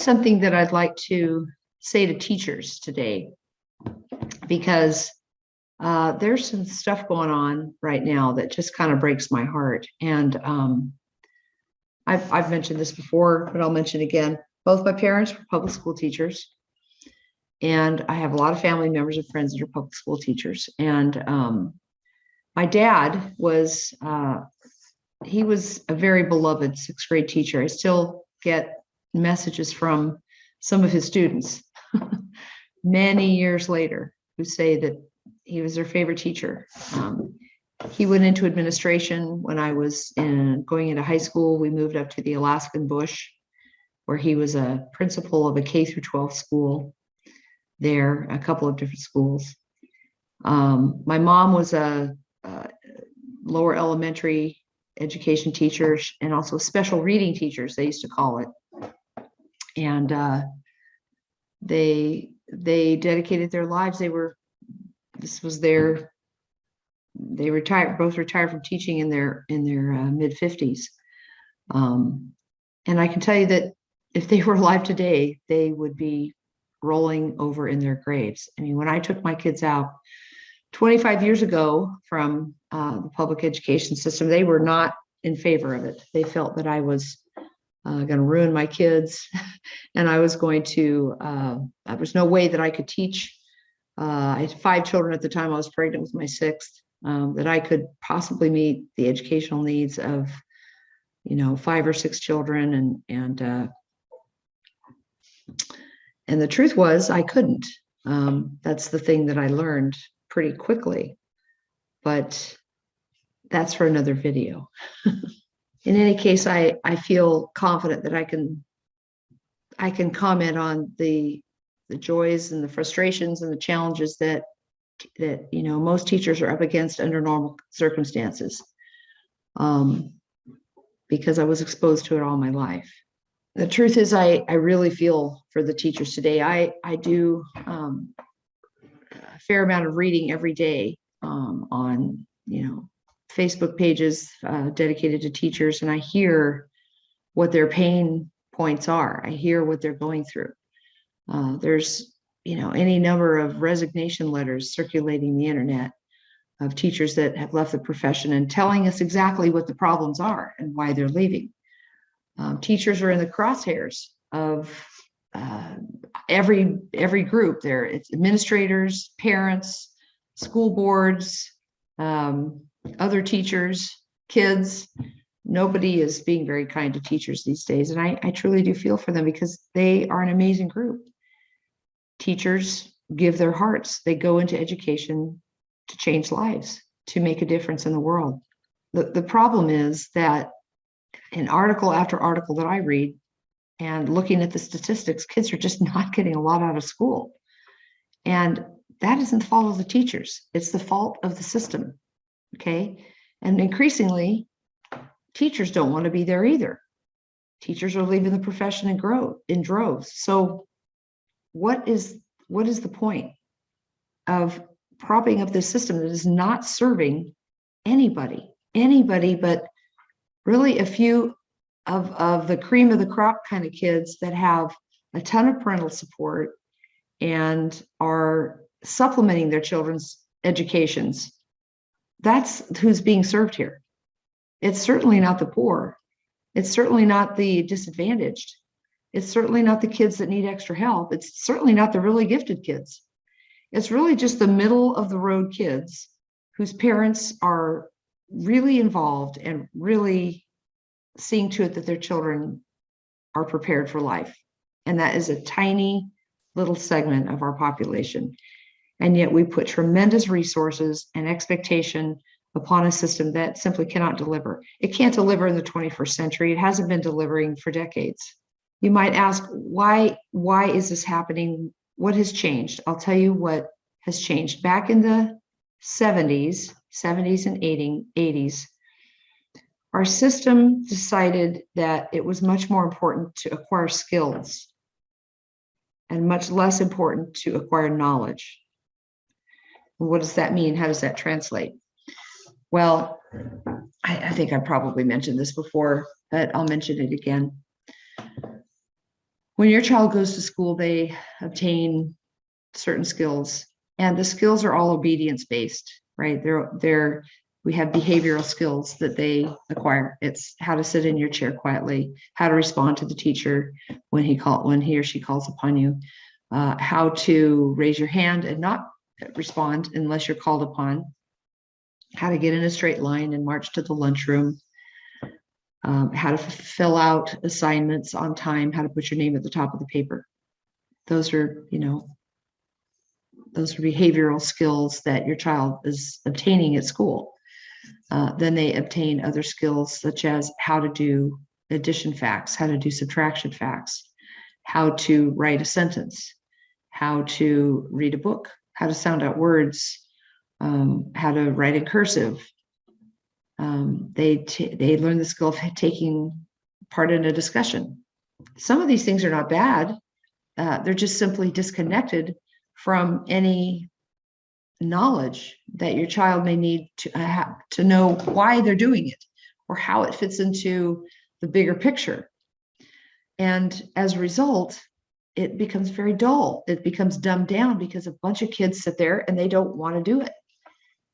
something that I'd like to say to teachers today, because there's some stuff going on right now that just kind of breaks my heart. And I've mentioned this before, but I'll mention again. Both my parents were public school teachers, and I have a lot of family members and friends that are public school teachers. And my dad was, he was a very beloved sixth grade teacher. I still get messages from some of his students many years later who say that he was their favorite teacher. He went into administration when I was going into high school. We moved up to the Alaskan bush, where he was a principal of a K through 12 school there, a couple of different schools. My mom was a lower elementary education teacher and also special reading teachers, they used to call it. And they dedicated their lives. They retired, both retired from teaching in their mid 50s. And I can tell you that if they were alive today, they would be rolling over in their graves. I mean, when I took my kids out 25 years ago from the public education system, they were not in favor of it. They felt that I was going to ruin my kids, and I was going to, there was no way that I could teach. I had 5 children at the time. I was pregnant with my 6th, that I could possibly meet the educational needs of, 5 or 6 children. And the truth was I couldn't. That's the thing that I learned pretty quickly, but that's for another video. In any case, I feel confident that I can comment on the joys and the frustrations and the challenges that most teachers are up against under normal circumstances, because I was exposed to it all my life. The truth is, I really feel for the teachers today. I do a fair amount of reading every day on Facebook pages dedicated to teachers, and I hear what their pain points are. I hear what they're going through. There's any number of resignation letters circulating the internet of teachers that have left the profession and telling us exactly what the problems are and why they're leaving. Teachers are in the crosshairs of every group there. It's administrators, parents, school boards, other teachers, kids. Nobody is being very kind to teachers these days. And I truly do feel for them, because they are an amazing group. Teachers give their hearts. They go into education to change lives, to make a difference in the world. The problem is that in article after article that I read, and looking at the statistics, kids are just not getting a lot out of school. And that isn't the fault of the teachers. It's the fault of the system. Okay. And increasingly, teachers don't want to be there either. Teachers are leaving the profession in droves. So what is the point of propping up this system that is not serving anybody but really a few of the cream of the crop kind of kids that have a ton of parental support and are supplementing their children's educations? That's who's being served here. It's certainly not the poor. It's certainly not the disadvantaged. It's certainly not the kids that need extra help. It's certainly not the really gifted kids. It's really just the middle of the road kids whose parents are really involved and really seeing to it that their children are prepared for life. And that is a tiny little segment of our population. And yet we put tremendous resources and expectation upon a system that simply cannot deliver. It can't deliver in the 21st century. It hasn't been delivering for decades. You might ask, why is this happening? What has changed? I'll tell you what has changed. Back in the 70s and 80s, our system decided that it was much more important to acquire skills and much less important to acquire knowledge. What does that mean? How does that translate? Well, I think I probably mentioned this before, but I'll mention it again. When your child goes to school, they obtain certain skills, and the skills are all obedience based, right? We have behavioral skills that they acquire. It's how to sit in your chair quietly, how to respond to the teacher when he or she calls upon you, how to raise your hand and not respond unless you're called upon, how to get in a straight line and march to the lunchroom, how to fill out assignments on time, how to put your name at the top of the paper. Those are behavioral skills that your child is obtaining at school. Then they obtain other skills such as how to do addition facts, how to do subtraction facts, how to write a sentence, how to read a book, how to sound out words, how to write in cursive. They learn the skill of taking part in a discussion. Some of these things are not bad. They're just simply disconnected from any knowledge that your child may need to know why they're doing it or how it fits into the bigger picture. And as a result, it becomes very dull. It becomes dumbed down because a bunch of kids sit there and they don't want to do it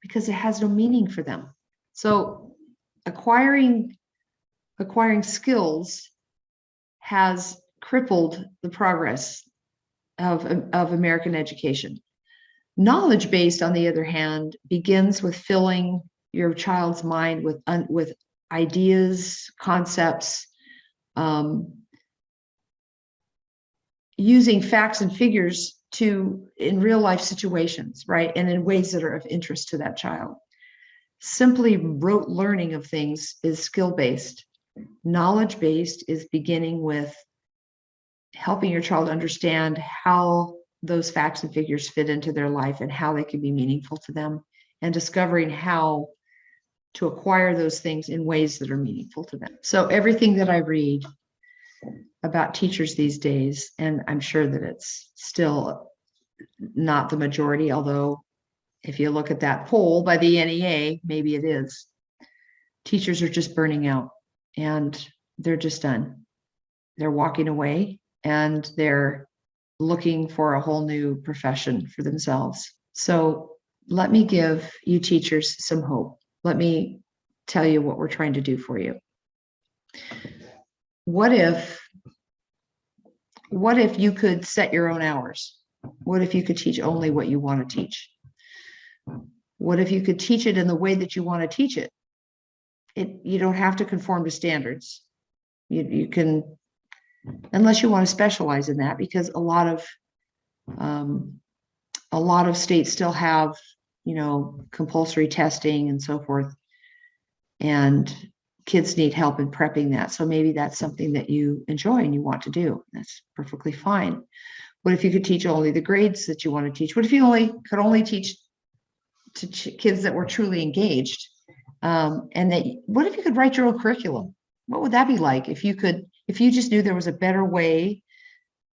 because it has no meaning for them. So acquiring skills has crippled the progress of American education. Knowledge-based, on the other hand, begins with filling your child's mind with ideas, concepts, using facts and figures in real life situations, right? And in ways that are of interest to that child. Simply rote learning of things is skill-based. Knowledge-based is beginning with helping your child understand how those facts and figures fit into their life and how they can be meaningful to them, and discovering how to acquire those things in ways that are meaningful to them. So everything that I read about teachers these days, and I'm sure that it's still not the majority, although if you look at that poll by the NEA, maybe it is, teachers are just burning out and they're just done. They're walking away and they're looking for a whole new profession for themselves. So let me give you teachers some hope. Let me tell you what we're trying to do for you. What if you could set your own hours? What if you could teach only what you want to teach? What if you could teach it in the way that you want to teach it? You don't have to conform to standards. You can, unless you want to specialize in that, because a lot of states still have, compulsory testing and so forth, and kids need help in prepping that. So maybe that's something that you enjoy and you want to do. That's perfectly fine. What if you could teach only the grades that you want to teach? What if you could only teach to kids that were truly engaged? What if you could write your own curriculum? What would that be like if you just knew there was a better way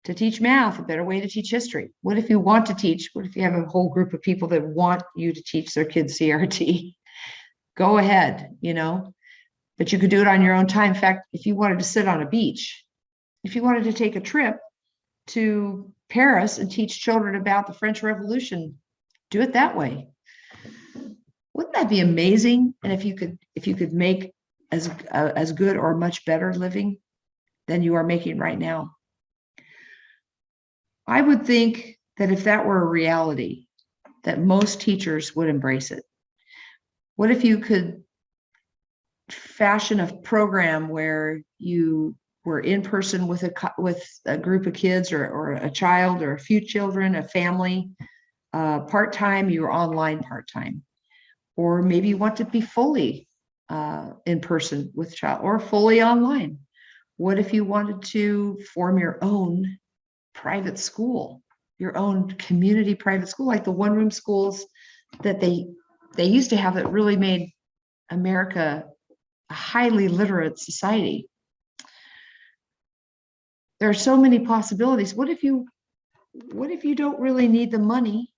to teach math, a better way to teach history? What if you have a whole group of people that want you to teach their kids CRT? Go ahead, but you could do it on your own time. In fact, if you wanted to sit on a beach, if you wanted to take a trip to Paris and teach children about the French Revolution, do it that way. Wouldn't that be amazing? And if you could make as good or much better living than you are making right now. I would think that if that were a reality, that most teachers would embrace it. What if you could fashion a program where you were in person with a group of kids or a child or a few children, a family, part-time, you were online part-time, or maybe you want to be fully in person with child or fully online. What if you wanted to form your own private school, your own community private school, like the one-room schools that they used to have, that really made America a highly literate society? There are so many possibilities. What if you don't really need the money,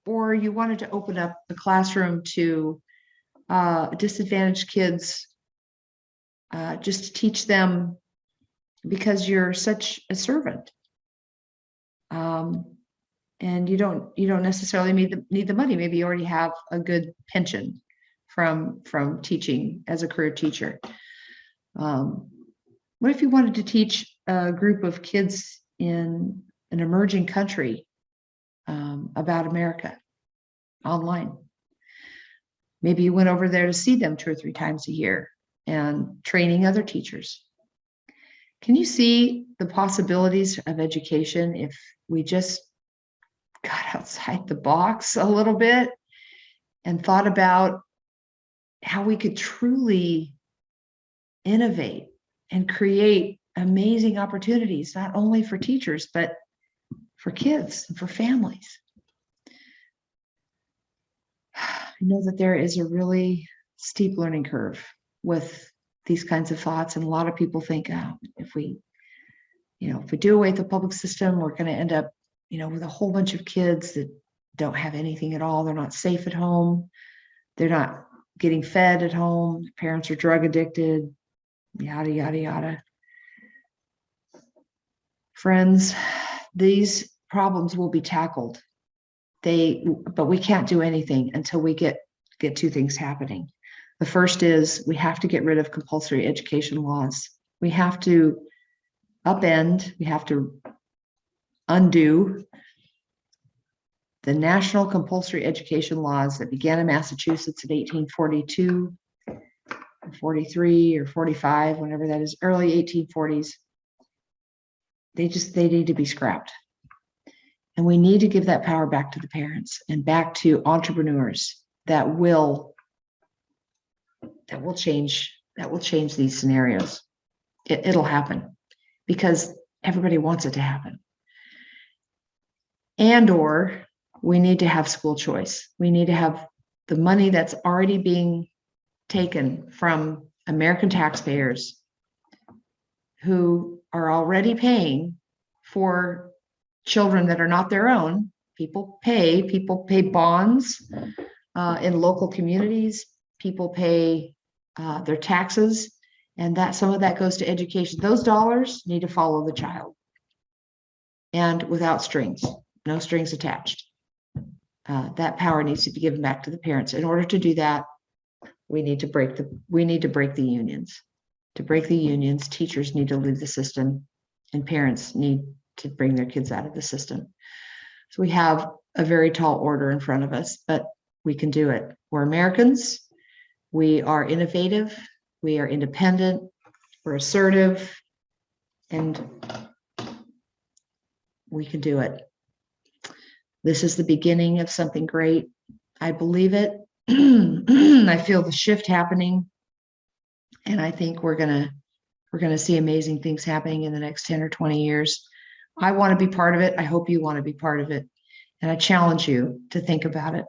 or you wanted to open up a classroom to disadvantaged kids, just to teach them because you're such a servant. And you don't necessarily need the money. Maybe you already have a good pension from teaching as a career teacher. What if you wanted to teach a group of kids in an emerging country about America online? Maybe you went over there to see them 2 or 3 times a year and training other teachers. Can you see the possibilities of education if we just got outside the box a little bit and thought about how we could truly innovate and create amazing opportunities, not only for teachers, but for kids and for families? I know that there is a really steep learning curve with these kinds of thoughts. And a lot of people think, oh, if we do away with the public system, we're going to end up, with a whole bunch of kids that don't have anything at all. They're not safe at home. They're not getting fed at home. Parents are drug addicted, yada, yada, yada. Friends, these problems will be tackled. But we can't do anything until we get 2 things happening. The first is we have to get rid of compulsory education laws. We have to we have to undo the national compulsory education laws that began in Massachusetts in 1842, 43 or 45, whenever that is, early 1840s. They need to be scrapped. And we need to give that power back to the parents and back to entrepreneurs that will change these scenarios. It'll happen because everybody wants it to happen. Or we need to have school choice. We need to have the money that's already being taken from American taxpayers who are already paying for children that are not their own. People pay bonds in local communities. People pay their taxes, and that some of that goes to education. Those dollars need to follow the child, and without strings, no strings attached. That power needs to be given back to the parents. In order to do that, we need to break the unions. To break the unions, teachers need to leave the system, and parents need to bring their kids out of the system. So we have a very tall order in front of us, but we can do it. We're Americans. We are innovative. We are independent. We're assertive, and we can do it. This is the beginning of something great. I believe it. I feel the shift happening, and I think we're gonna see amazing things happening in the next 10 or 20 years. I want to be part of it. I hope you want to be part of it. And I challenge you to think about it.